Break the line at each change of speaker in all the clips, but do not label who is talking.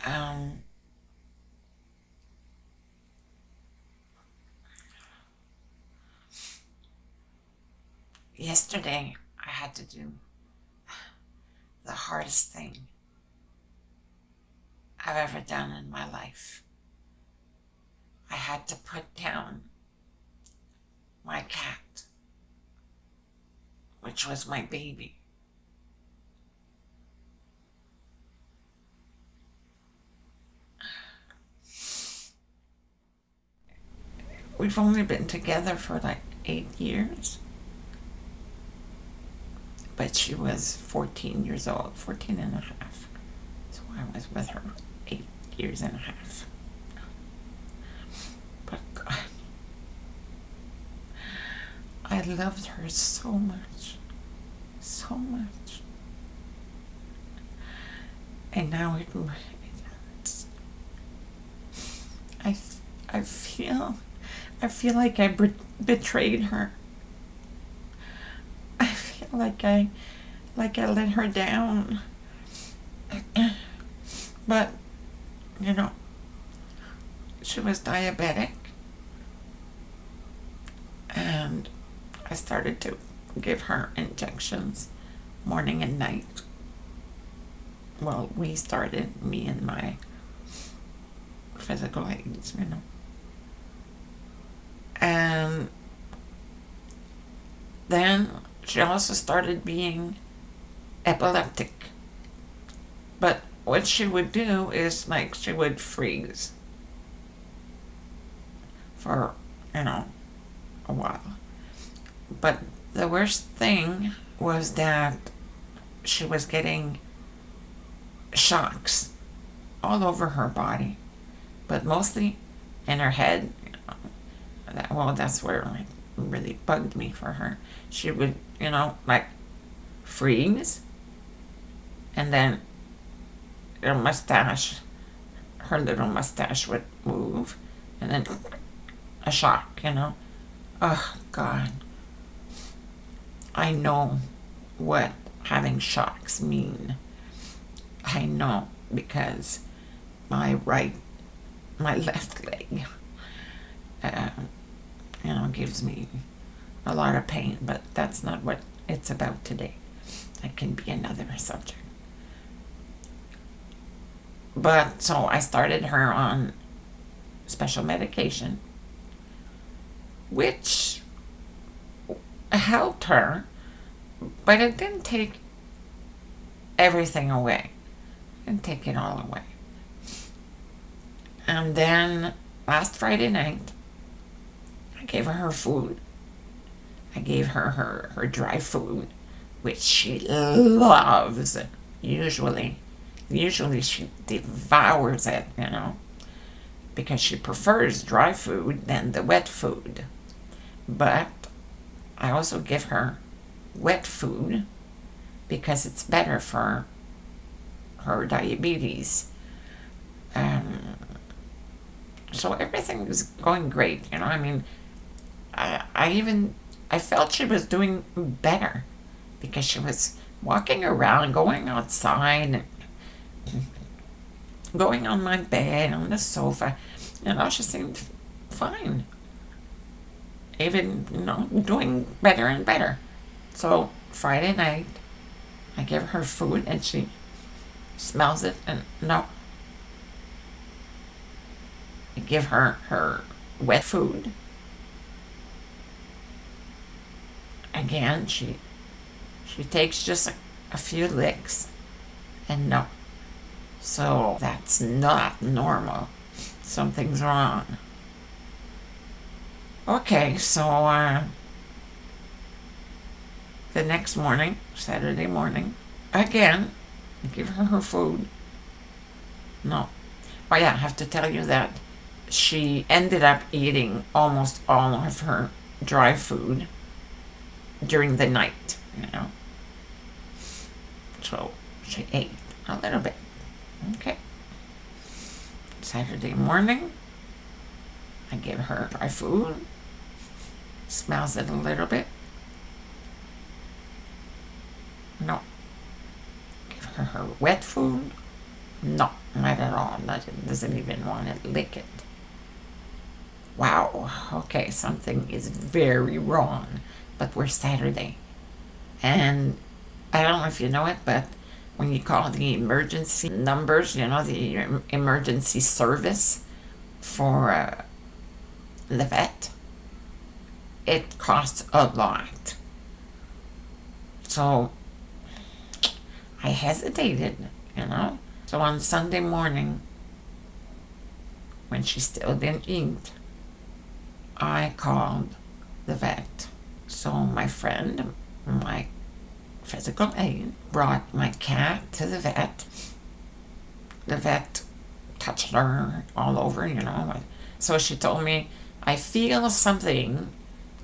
Um, Yesterday, I had to do the hardest thing I've ever done in my life. I had to put down my cat, which was my baby. We've only been together for like 8 years, but she was 14 years old, 14 and a half. So I was with her 8 years and a half. But God, I loved her so much, so much. And now it hurts. I, I feel like I betrayed her. I feel like I let her down. But, you know, she was diabetic, and I started to give her injections morning and night. Well, we started, me and my physical aides, you know. And then she also started being epileptic. But what she would do is, like, she would freeze for, you know, a while. But the worst thing was that she was getting shocks all over her body, but mostly in her head. That's where it really bugged me for her. She would, you know, like freeze, and then her little mustache would move, and then a shock, you know. Oh, God. I know what having shocks mean. I know, because my left leg, gives me a lot of pain, but that's not what it's about today. That can be another subject. But so I started her on special medication, which helped her, but it didn't take everything away. It didn't take it all away. And then last Friday night, I gave her food. I gave her her dry food, which she loves. Usually she devours it, you know, because she prefers dry food than the wet food. But I also give her wet food because it's better for her diabetes. So everything was going great, you know. I mean, I felt she was doing better because she was walking around, going outside, and going on my bed, on the sofa. You know, she seemed fine. Even, you know, doing better and better. So Friday night, I give her food and she smells it, and no. I give her her wet food. Again, she takes just a few licks, and no. So that's not normal. Something's wrong. Okay, so the next morning, Saturday morning, again, I give her her food. No. Oh yeah, I have to tell you that she ended up eating almost all of her dry food during the night, you know. So she ate a little bit. Okay. Saturday morning, I give her dry food. Smells it a little bit. No. Give her her wet food. No, not at all. Doesn't even want to lick it. Wow, okay, something is very wrong. But we're Saturday. And I don't know if you know it, but when you call the emergency numbers, the emergency service for the vet, it costs a lot. So I hesitated. So on Sunday morning, when she still didn't eat, I called the vet. So my friend, my physical aide, brought my cat to the vet. The vet touched her all over. So she told me, I feel something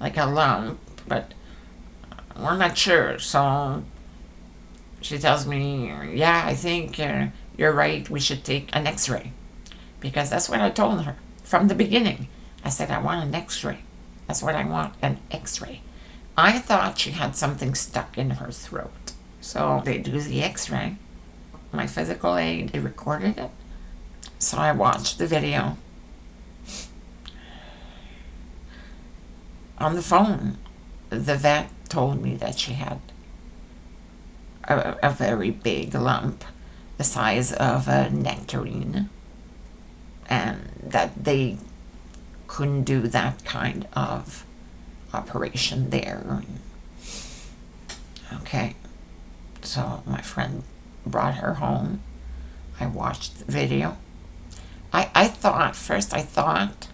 like a lump, but we're not sure. So she tells me, yeah, I think you're right. We should take an x-ray. Because that's what I told her from the beginning. I said, I want an x-ray. That's what I want, an x-ray. I thought she had something stuck in her throat. So they do the x-ray. My physical aide, they recorded it. So I watched the video. On the phone, the vet told me that she had a very big lump, the size of a nectarine, and that they couldn't do that kind of operation there. Okay, so my friend brought her home. I watched the video. I thought,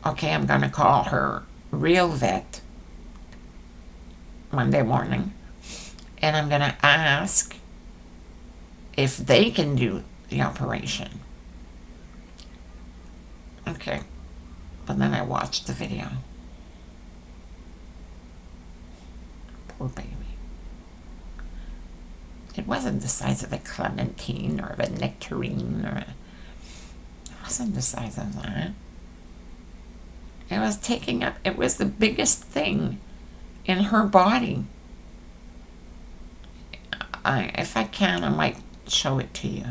okay, I'm going to call her real vet Monday morning, and I'm going to ask if they can do the operation. Okay, but then I watched the video. Poor baby. It wasn't the size of a clementine or of a nectarine it wasn't the size of that. It was the biggest thing in her body. If I can, I might show it to you.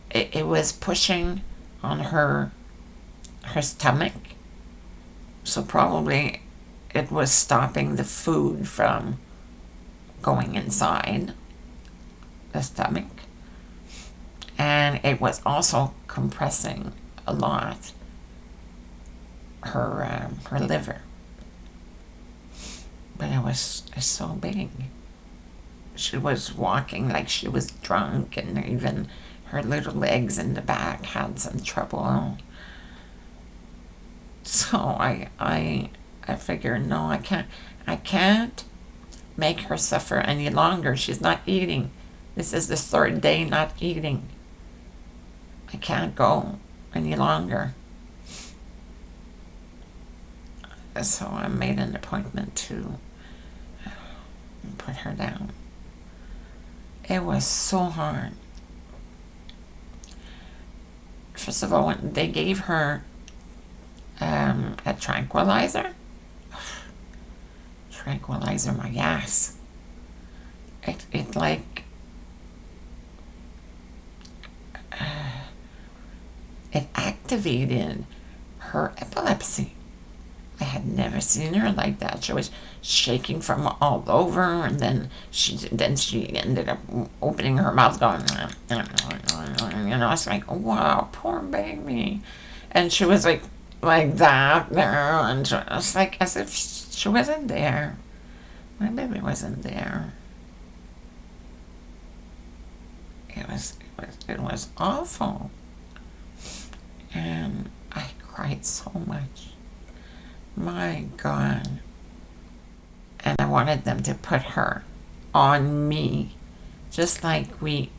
It was pushing on her stomach, so probably it was stopping the food from going inside the stomach, and it was also compressing a lot her liver. But it was so big. She was walking like she was drunk, and even her little legs in the back had some trouble. So I figured, no, I can't make her suffer any longer. She's not eating. This is the third day not eating. I can't go any longer. So I made an appointment to put her down. It was so hard. First of all, when they gave her a tranquilizer, my ass. It like it activated her epilepsy. I had never seen her like that. She was shaking from all over, and then she ended up opening her mouth, going, It's like, wow, poor baby. And she was like that there, and it's like as if she wasn't there. My baby wasn't there. It was awful, and I cried so much. My God. And I wanted them to put her on me, just like we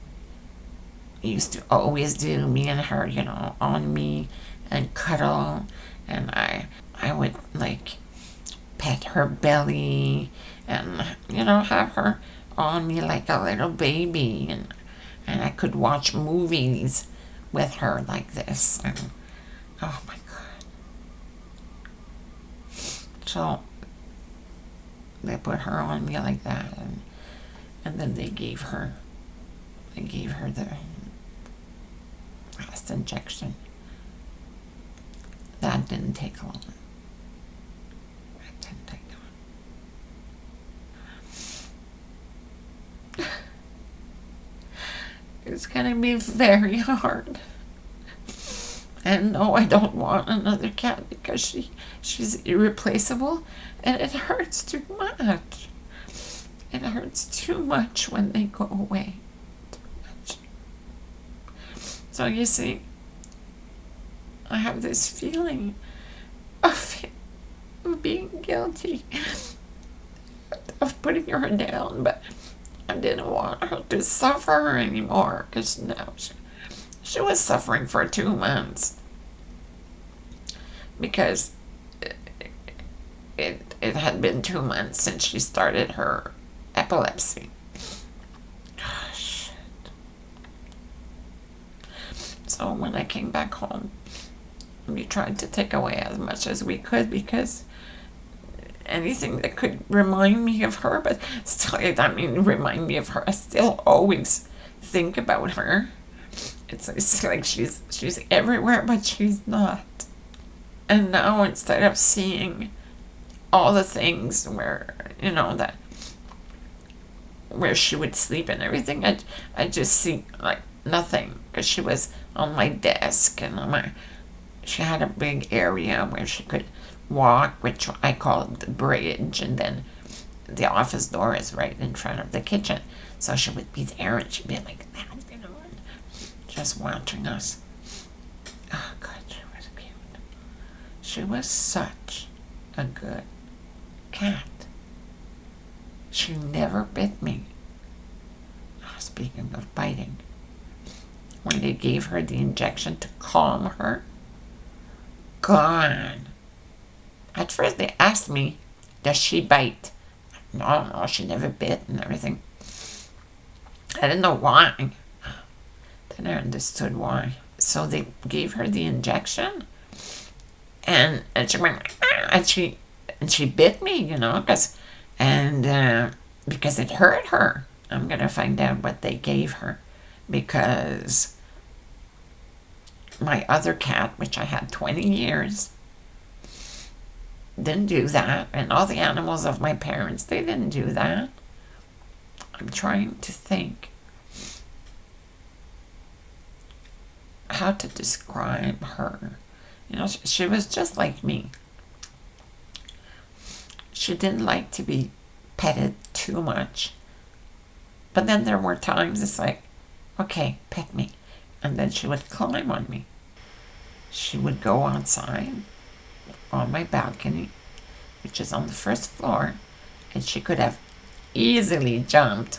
used to always do, me and her, on me, and cuddle, and I would like pet her belly, and have her on me like a little baby, and I could watch movies with her like this, and oh my God. So they put her on me like that, and And then they gave her the last injection. That didn't take long. That didn't take long. It's gonna be very hard. And no, I don't want another cat because she's irreplaceable, and it hurts too much. It hurts too much when they go away. Too much. So you see, I have this feeling of being guilty of putting her down, but I didn't want her to suffer anymore because now she was suffering for 2 months because it had been 2 months since she started her epilepsy. Gosh. So when I came back home, we tried to take away as much as we could because anything that could remind me of her, but still, remind me of her. I still always think about her. It's like she's everywhere, but she's not. And now instead of seeing all the things where, that where she would sleep and everything, I just see like nothing because she was on my desk and she had a big area where she could walk, which I called the bridge, and then the office door is right in front of the kitchen. So she would be there and she'd be like that, just watching us. Oh God, she was cute. She was such a good cat. She never bit me. Oh, speaking of biting, when they gave her the injection to calm her, gone. At first they asked me, does she bite? No, she never bit and everything. I didn't know why. Then I understood why. So they gave her the injection, and she went, and she bit me, because it hurt her. I'm gonna find out what they gave her, because my other cat, which I had 20 years, didn't do that, and all the animals of my parents, they didn't do that. I'm trying to think how to describe her. She was just like me. She didn't like to be petted too much. But then there were times it's like, okay, pet me. And then she would climb on me. She would go outside on my balcony, which is on the first floor, and she could have easily jumped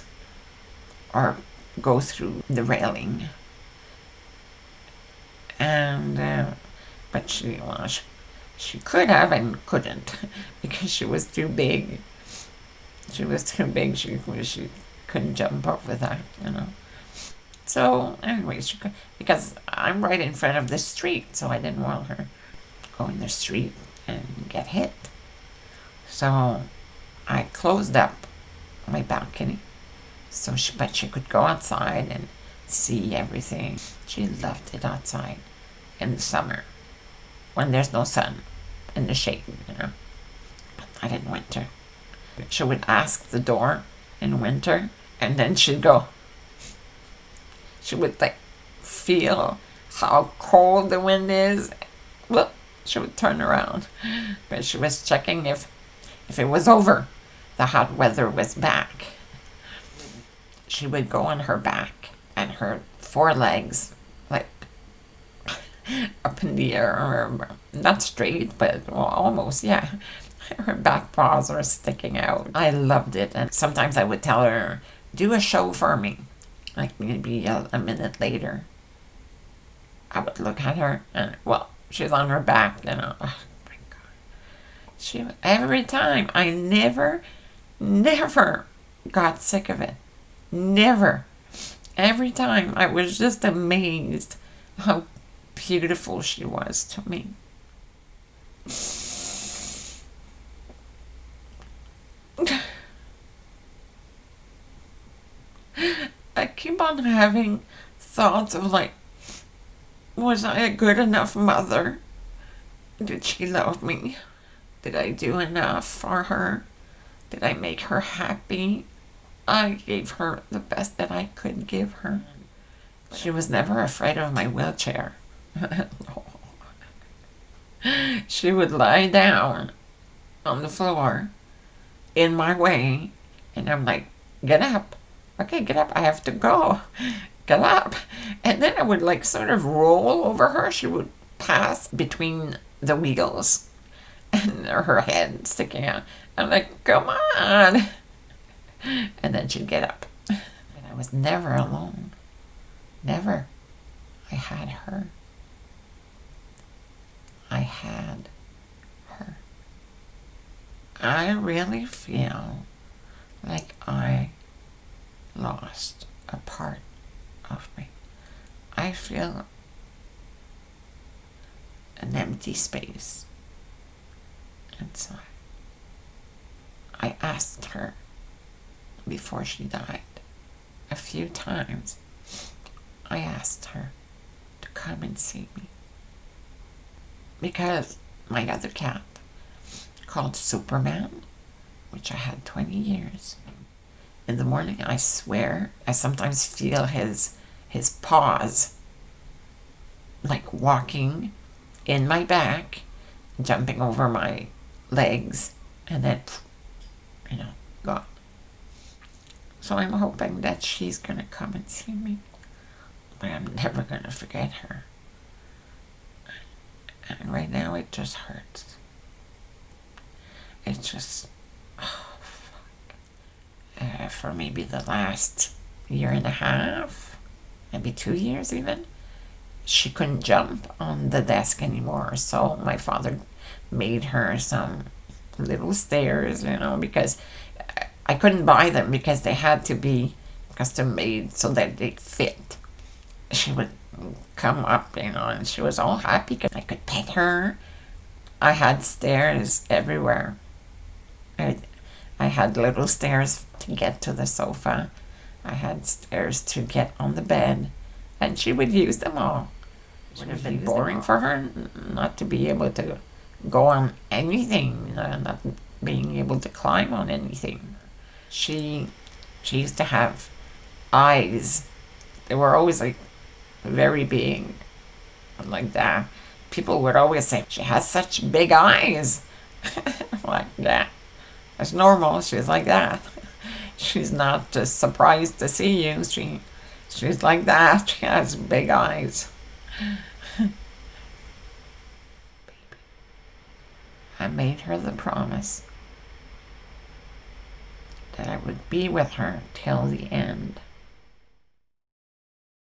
or go through the railing. And but she could have and couldn't because she was too big. She was too big. She couldn't jump over that, So anyway, she could, because I'm right in front of the street, so I didn't want her to go in the street and get hit. So I closed up my balcony, but she could go outside and see everything. She loved it outside in the summer when there's no sun, in the shade, but not in winter. She would ask the door in winter, and then she would feel how cold the wind is. Well, she would turn around, but she was checking if it was over, the hot weather was back. She would go on her back and her forelegs up in the air, or not straight, but almost, yeah. Her back paws were sticking out. I loved it, and sometimes I would tell her, do a show for me. Maybe a minute later, I would look at her, and she's on her back, oh my God. Every time, I never got sick of it. Never. Every time, I was just amazed how beautiful she was to me. I keep on having thoughts of like, was I a good enough mother? Did she love me? Did I do enough for her? Did I make her happy? I gave her the best that I could give her. She was never afraid of my wheelchair. She would lie down on the floor in my way, and I'm like, get up. Okay, get up. I have to go. Get up. And then I would like sort of roll over her. She would pass between the wheels and her head sticking out. I'm like, come on. And then she'd get up. But I was never alone. Never. I had her. I had her. I really feel like I lost a part of me. I feel an empty space inside. I asked her before she died a few times. I asked her to come and see me because my other cat, called Superman, which I had 20 years, in the morning, I swear, I sometimes feel his paws like walking in my back, jumping over my legs, and then, gone. So I'm hoping that she's going to come and see me, but I'm never going to forget her. And right now it just hurts. It's just, for maybe the last year and a half, maybe 2 years even, she couldn't jump on the desk anymore. So my father made her some little stairs, because I couldn't buy them because they had to be custom made so that they fit. She would come up, and she was all happy because I could pet her. I had stairs everywhere. I had little stairs to get to the sofa. I had stairs to get on the bed, and she would use them all. It would have been boring for her not to be able to go on anything, not being able to climb on anything. She used to have eyes. They were always like very big, like that. People would always say, she has such big eyes. Like that. That's normal. She's like that. She's not just surprised to see you. She's like that. She has big eyes. I made her the promise that I would be with her till the end.